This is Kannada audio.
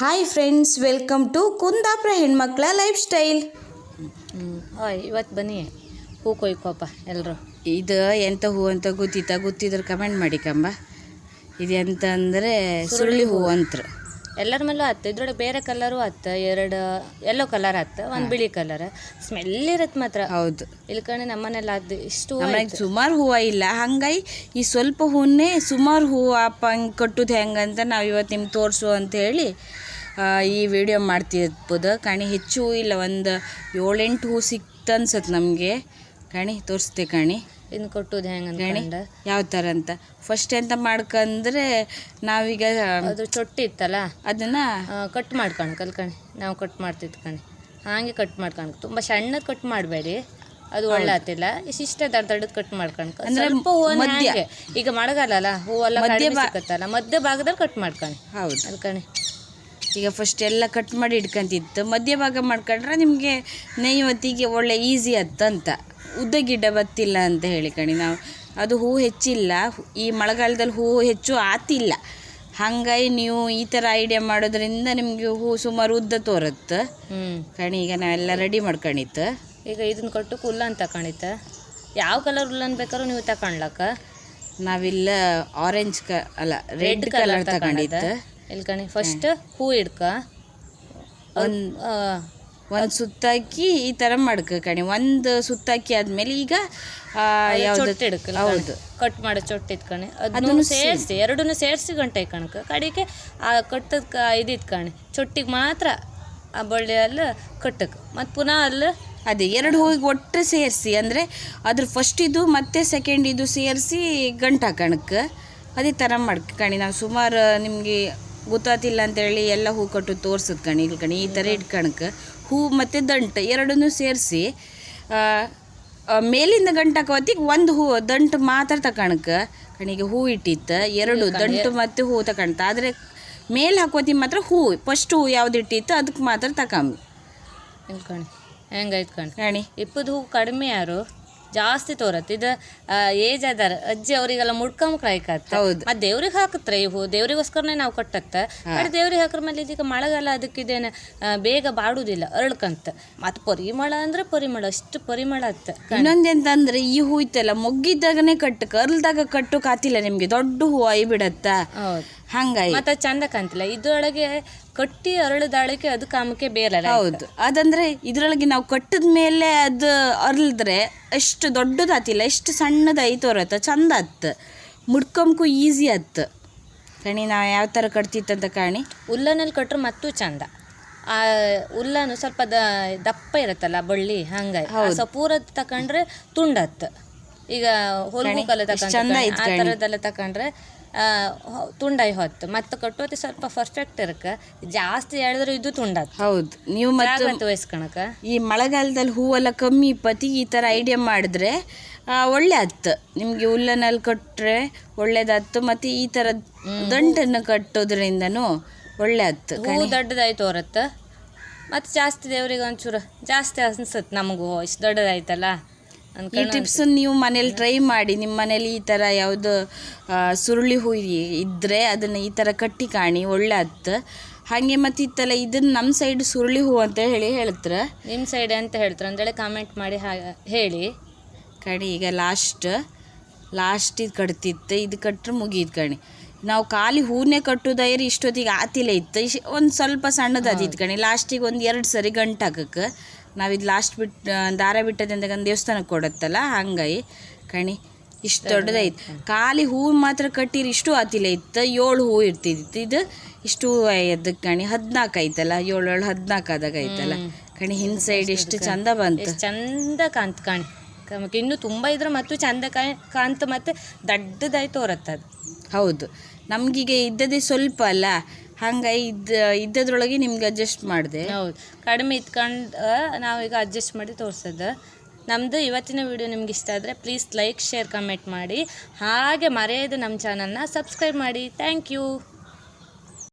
Hi friends, welcome to Kundapura ಹೆಣ್ಮಕ್ಳ ಲೈಫ್ ಸ್ಟೈಲ್. ಇವತ್ತು ಬನ್ನಿ ಹೂ ಕೊಯ್ಕೋಪ ಎಲ್ಲರೂ. ಇದು ಎಂಥ ಹೂ ಅಂತ ಗೊತ್ತಿದ್ರೆ ಕಮೆಂಟ್ ಮಾಡಿ ಕಂಬ. ಇದು ಎಂತ ಅಂದರೆ ಸುರುಳಿ ಹೂ ಅಂತ. ಎಲ್ಲರ ಮೇಲೂ ಹತ್ತು, ಇದ್ರೊಳಗೆ ಬೇರೆ ಕಲರು ಹತ್ತು, ಎರಡು ಯೆಲ್ಲೋ ಕಲರ್ ಹತ್ತು, ಒಂದು ಬಿಳಿ ಕಲರ್. ಸ್ಮೆಲ್ ಇರತ್ತೆ ಮಾತ್ರ. ಹೌದು, ಇಲ್ಕಂಡು ನಮ್ಮನೆಲ್ಲ ಅದು ಇಷ್ಟು ಸುಮಾರು ಹೂವು ಇಲ್ಲ, ಹಂಗಾಗಿ ಈ ಸ್ವಲ್ಪ ಹೂವನ್ನೇ ಸುಮಾರು ಹೂವು ಅಪ್ಪ ಹಂಗೆ ಕಟ್ಟುದು ಹೆಂಗಂತ ನಾವು ಇವತ್ತು ನಿಮ್ಗೆ ತೋರಿಸು ಅಂತ ಹೇಳಿ ಈ ವಿಡಿಯೋ ಮಾಡ್ತಿರ್ಬೋದು. ಕಣಿ ಹೆಚ್ಚು ಹೂ ಇಲ್ಲ, ಒಂದು 7-8 ಹೂ ಸಿಕ್ತು ಅನ್ಸತ್ತೆ ನಮಗೆ. ಕಣಿ ತೋರಿಸ್ತೆ ಕಣಿ ಇನ್ನು ಕೊಟ್ಟುದು ಹೆಂಗೆ ಕಣಿ ಯಾವ ಥರ ಅಂತ. ಫಸ್ಟ್ ಎಂತ ಮಾಡ್ಕಂದ್ರೆ ನಾವೀಗ ಅದು ಚೊಟ್ಟಿ ಇತ್ತಲ್ಲ ಅದನ್ನು ಕಟ್ ಮಾಡ್ಕೊಂಡು ಕಲ್ಕಣಿ. ನಾವು ಕಟ್ ಮಾಡ್ತಿದ್ದು ಕಣಿ, ಹಾಗೆ ಕಟ್ ಮಾಡ್ಕೊಂಡು. ತುಂಬ ಸಣ್ಣದು ಕಟ್ ಮಾಡಬೇಡಿ, ಅದು ಒಳ್ಳೆ ಆತಿಲ್ಲ. ಇಷ್ಟೇ ದಡ್ಡದು ಕಟ್ ಮಾಡ್ಕೊಂಡು ಸ್ವಲ್ಪ ಹೂವು. ಈಗ ಮಳೆಗಾಲ ಅಲ್ಲ, ಹೂವೆಲ್ಲ ಸಿಕ್ಕತ್ತಲ್ಲ, ಮಧ್ಯ ಭಾಗದಲ್ಲಿ ಕಟ್ ಮಾಡ್ಕೊಂಡು. ಹೌದು ಅಲ್ಕಣಿ. ಈಗ ಫಸ್ಟ್ ಎಲ್ಲ ಕಟ್ ಮಾಡಿ ಇಟ್ಕೊಂತಿತ್ತು, ಮಧ್ಯ ಭಾಗ ಮಾಡ್ಕೊಂಡ್ರೆ ನಿಮಗೆ ನೇಯ್ವತ್ತಿಗೆ ಒಳ್ಳೆ ಈಸಿ ಅಂತ. ಉದ್ದ ಗಿಡ್ಡ ಬತ್ತಿಲ್ಲ ಅಂತ ಹೇಳಿ ಕಣಿ. ನಾವು ಅದು ಹೂ ಹೆಚ್ಚಿಲ್ಲ, ಈ ಮಳೆಗಾಲದಲ್ಲಿ ಹೂ ಹೆಚ್ಚು ಆತಿಲ್ಲ, ಹಾಗಾಗಿ ನೀವು ಈ ಥರ ಐಡಿಯಾ ಮಾಡೋದ್ರಿಂದ ನಿಮಗೆ ಹೂ ಸುಮಾರು ಉದ್ದ ತೋರುತ್ತೆ ಕಣಿ. ಈಗ ನಾವೆಲ್ಲ ರೆಡಿ ಮಾಡ್ಕೊಂಡಿತ್ತು. ಈಗ ಇದನ್ನ ಕೊಟ್ಟು ಉಲ್ಲನ್ ತಗೊಂಡಿತ್ತು. ಯಾವ ಕಲರ್ ಉಲ್ಲನ್ ಬೇಕಾದ್ರೂ ನೀವು ತಗೊಂಡ್ಲಕ್ಕ. ನಾವಿಲ್ಲ ಆರೆಂಜ್ ಅಲ್ಲ ರೆಡ್ ಕಲರ್ ತಗೊಂಡಿತ್ತು. ಇಲ್ಕಣಿ ಫಸ್ಟ್ ಹೂ ಇಡ್ಕ ಒಂದು ಸುತ್ತಾಕಿ ಈ ಥರ ಮಾಡ್ಕ ಕಣಿ. ಒಂದು ಸುತ್ತಾಕಿ ಆದಮೇಲೆ ಈಗ ಚೊಟ್ಟು ಇಡ್ಕ. ಹೌದು, ಕಟ್ ಮಾಡೋ ಚೊಟ್ಟು ಇಟ್ಕಣಿ. ಅದನ್ನು ಸೇರಿಸಿ, ಎರಡನ್ನೂ ಸೇರಿಸಿ ಗಂಟೆ ಕಣಕ ಕಡೆಗೆ ಆ ಕಟ್ಟದ ಇದು ಇಟ್ಕಣಿ. ಚೊಟ್ಟಿಗೆ ಮಾತ್ರ ಆ ಬಳ್ಳಿಯಲ್ಲಿ ಕಟ್ಟಕ್ಕೆ, ಮತ್ತು ಪುನಃ ಅಲ್ಲಿ ಅದೇ ಎರಡು ಹೂವಿಗೆ ಒಟ್ಟು ಸೇರಿಸಿ, ಅಂದರೆ ಅದ್ರ ಫಸ್ಟ್ ಇದು ಮತ್ತು ಸೆಕೆಂಡ್ ಇದು ಸೇರಿಸಿ ಗಂಟು ಹಾಕಣಕ್ಕೆ. ಅದೇ ಥರ ಮಾಡ್ಕ ಕಣಿ. ನಾವು ಸುಮಾರು ನಿಮಗೆ ಗೊತ್ತಾತಿಲ್ಲ ಅಂತೇಳಿ ಎಲ್ಲ ಹೂ ಕಟ್ಟು ತೋರ್ಸದ್ ಕಣಿ. ಇಲ್ಲಿ ಕಣಿ ಈ ಥರ ಇಟ್ಕಣಕ್ಕೆ ಹೂ ಮತ್ತು ದಂಟು ಎರಡನ್ನೂ ಸೇರಿಸಿ ಮೇಲಿಂದ ಗಂಟು ಹಾಕೋತ್ತಿಗೆ ಒಂದು ಹೂ ದಂಟು ಮಾತ್ರ ತಕಣಕ್ಕೆ ಕಣಿಗೆ. ಹೂ ಇಟ್ಟಿತ್ತು ಎರಡು ದಂಟು ಮತ್ತು ಹೂ ತಕೊಂತ, ಆದರೆ ಮೇಲೆ ಹಾಕೋತಿ ಮಾತ್ರ ಹೂ ಫಸ್ಟ್ ಹೂ ಯಾವ್ದು ಇಟ್ಟಿತ್ತು ಅದಕ್ಕೆ ಮಾತ್ರ ತಕೊಂಬಿ. ಇಲ್ಕಣಿ ಹೆಂಗಾಯ್ತು ಕಣಿ. ಕಣಿ ಇಪ್ಪದು ಹೂ ಕಡಿಮೆ ಯಾರು ಜಾಸ್ತಿ ತೋರತ್ತೆ. ಇದು ಏಜ್ ಅದಾರ ಅಜ್ಜಿ ಅವರಿಗೆಲ್ಲ ಮುಡ್ಕೊಂಬಕ್ರಾಯ್ಕತ್ತ. ಹೌದು, ಮತ್ತು ದೇವ್ರಿಗೆ ಹಾಕತ್ರೆ ಈ ಹೂ, ದೇವ್ರಿಗೋಸ್ಕರನೇ ನಾವು ಕಟ್ಟತ್ತ. ಕಡೆ ದೇವ್ರಿಗೆ ಹಾಕ್ರ ಮೇಲೆ ಇದೀಗ ಮಳೆಗಾಲ, ಅದಕ್ಕಿದೇನು ಬೇಗ ಬಾಡುವುದಿಲ್ಲ, ಅರಳ್ಕಂತ. ಮತ್ತು ಪರಿಮಳ ಅಂದ್ರೆ ಪರಿಮಳ, ಅಷ್ಟು ಪರಿಮಳ ಅತ್ತ. ಇನ್ನೊಂದೆಂತಂದ್ರೆ ಈ ಹೂ ಇತ್ತಲ್ಲ ಮೊಗ್ಗಿದ್ದಾಗನೇ ಕಟ್ಟಕ್ಕೆ, ಅರ್ಲ್ದಾಗ ಕಟ್ಟಕ್ಕೆ ಆತಿಲ್ಲ ನಿಮಗೆ, ದೊಡ್ಡ ಹೂ ಐ ಬಿಡತ್ತ. ಹೌದು, ಹಂಗಾಗಿ ಮತ್ತೆ ಚಂದ ಕಾಣ್ತಿಲ್ಲ. ಇದ್ರೊಳಗೆ ಕಟ್ಟಿ ಅರಳದಾಳಕ್ಕೆ ಅದು ಕಾಮಕ್ಕೆ ಬೇರಲ್ಲ. ಹೌದು, ಅದಂದ್ರೆ ಇದ್ರೊಳಗೆ ನಾವು ಕಟ್ಟಿದ ಮೇಲೆ ಅದು ಅರಳಿದ್ರೆ ಎಷ್ಟು ದೊಡ್ಡದಾತಿಲ್ಲ, ಎಷ್ಟು ಸಣ್ಣದಾಗಿ ತೋರತ್ತ, ಚಂದ ಅತ್ತ, ಮುಡ್ಕೊಂಬಕು ಈಸಿ ಅತ್ತ ಕಣಿ. ನಾವು ಯಾವ ಥರ ಕಟ್ತಿತ್ತಂತ ಕಾಣಿ. ಉಲ್ಲನಲ್ಲಿ ಕಟ್ರೆ ಮತ್ತೂ ಚಂದ. ಆ ಉಲ್ಲನು ಸ್ವಲ್ಪ ದಪ್ಪ ಇರುತ್ತಲ್ಲ ಬಳ್ಳಿ, ಹಂಗಾಗಿ ಸಪೂರದ ತಕೊಂಡ್ರೆ ತುಂಡತ್ತು. ಈಗ ಹೊಲಗೂಕಲ್ಲ ತಕೊಂಡ್ರೆ ಆ ಥರದ್ದೆಲ್ಲ ತಕೊಂಡ್ರೆ ತುಂಡಾಯಿ ಹೊತ್ತು ಮತ್ತೆ ಕಟ್ಟೋತಿ ಸ್ವಲ್ಪ ಪರ್ಫೆಕ್ಟ್ ಇರಕ್ಕೆ. ಜಾಸ್ತಿ ಹೇಳಿದ್ರೆ ಇದು ತುಂಡಾತ್. ಹೌದು, ನೀವು ಮತ್ತೆ ವಹಿಸ್ಕೊಳಕ ಈ ಮಳೆಗಾಲದಲ್ಲಿ ಹೂವೆಲ್ಲ ಕಮ್ಮಿ ಇಪ್ಪತ್ತಿ ಈ ಥರ ಐಡಿಯಾ ಮಾಡಿದ್ರೆ ಒಳ್ಳೆ ಹತ್ತು ನಿಮಗೆ. ಉಲ್ಲನಲ್ಲಿ ಕಟ್ಟರೆ ಒಳ್ಳೇದತ್ತು, ಮತ್ತು ಈ ಥರ ದಂಟನ್ನು ಕಟ್ಟೋದ್ರಿಂದನೂ ಒಳ್ಳೆ ಹತ್ತು. ಹೂ ದೊಡ್ಡದಾಯ್ತು ತೋರತ್ತೆ, ಮತ್ತು ಜಾಸ್ತಿ ದೇವ್ರಿಗೆ ಒಂಚೂರು ಜಾಸ್ತಿ ಅನ್ಸತ್ತೆ ನಮಗೂ. ಇಷ್ಟು ದೊಡ್ಡದಾಯ್ತಲ್ಲ. ಈ ಟಿಪ್ಸ್ ನೀವು ಮನೇಲಿ ಟ್ರೈ ಮಾಡಿ. ನಿಮ್ಮ ಮನೇಲಿ ಈ ಥರ ಯಾವುದು ಸುರುಳಿ ಹೂ ಇದ್ದರೆ ಅದನ್ನು ಈ ಥರ ಕಟ್ಟಿ ಕಾಣಿ, ಒಳ್ಳೆ ಹತ್ತು. ಹಾಗೆ ಮತ್ತು ಇತ್ತಲ್ಲ, ಇದನ್ನು ನಮ್ಮ ಸೈಡ್ ಸುರುಳಿ ಹೂ ಅಂತ ಹೇಳ್ತಾರೆ. ನಿಮ್ಮ ಸೈಡ್ ಅಂತ ಹೇಳ್ತಾರೆ ಅಂತೇಳಿ ಕಾಮೆಂಟ್ ಮಾಡಿ ಹೇಳಿ ಕಣಿ. ಈಗ ಲಾಸ್ಟ್ ಇದು ಕಟ್ತಿತ್ತು, ಇದು ಕಟ್ಟರೆ ಮುಗೀತು ಕಣಿ. ನಾವು ಖಾಲಿ ಹೂನೇ ಕಟ್ಟೋದಾಯ್ರಿ ಇಷ್ಟೊತ್ತಿಗೆ ಆತಿಲ್ಲ ಇತ್ತು, ಒಂದು ಸ್ವಲ್ಪ ಸಣ್ಣದಾದಿತ್ತು ಕಣಿ. ಲಾಸ್ಟಿಗೆ ಒಂದು 2 ಸರಿ ಗಂಟು ಹಾಕಕ್ಕೆ ನಾವಿದು ಲಾಸ್ಟ್ ದಾರ ಬಿಟ್ಟದಂತ ದೇವಸ್ಥಾನಕ್ಕೆ ಕೊಡುತ್ತಲ್ಲ, ಹಂಗಾಗಿ ಕಣಿ ಇಷ್ಟು ದೊಡ್ಡದಾಯ್ತು. ಖಾಲಿ ಹೂ ಮಾತ್ರ ಕಟ್ಟಿರಿ ಇಷ್ಟು ಆತಿಲ್ಲ ಇತ್ತು, 7 ಹೂ ಇರ್ತಿದ್ದಿತ್ತು. ಇದು ಇಷ್ಟು ಹೂ ಅದಕ್ಕೆ ಕಣಿ 14 ಆಯ್ತಲ್ಲ, 7 14 ಆದಾಗ ಆಯ್ತಲ್ಲ ಕಣಿ. ಹಿಂದ್ ಸೈಡ್ ಎಷ್ಟು ಚಂದ ಬಂತು, ಚಂದ ಕಾಂತ ಕಾಣಿ. ಇನ್ನೂ ತುಂಬ ಇದ್ರೆ ಮತ್ತು ಚಂದ ಕಾಂತ, ಮತ್ತು ದೊಡ್ಡದಾಯ್ತು ತೋರತ್ತದು. ಹೌದು, ನಮಗೀಗ ಇದ್ದದೇ ಸ್ವಲ್ಪ ಅಲ್ಲ, ಹಂಗಾಗಿ ಇದ್ದದ್ರೊಳಗೆ ನಿಮ್ಗೆ ಅಡ್ಜಸ್ಟ್ ಮಾಡಿದೆ. ಹೌದು, ಕಡಿಮೆ ಇತ್ಕೊಂಡು ನಾವೀಗ ಅಡ್ಜಸ್ಟ್ ಮಾಡಿ ತೋರಿಸೋದು. ನಮ್ಮದು ಇವತ್ತಿನ ವಿಡಿಯೋ ನಿಮ್ಗೆ ಇಷ್ಟ ಆದರೆ ಪ್ಲೀಸ್ ಲೈಕ್, ಶೇರ್, ಕಮೆಂಟ್ ಮಾಡಿ. ಹಾಗೆ ಮರೆಯದೆ ನಮ್ಮ ಚಾನಲ್ನ ಸಬ್ಸ್ಕ್ರೈಬ್ ಮಾಡಿ. Thank you.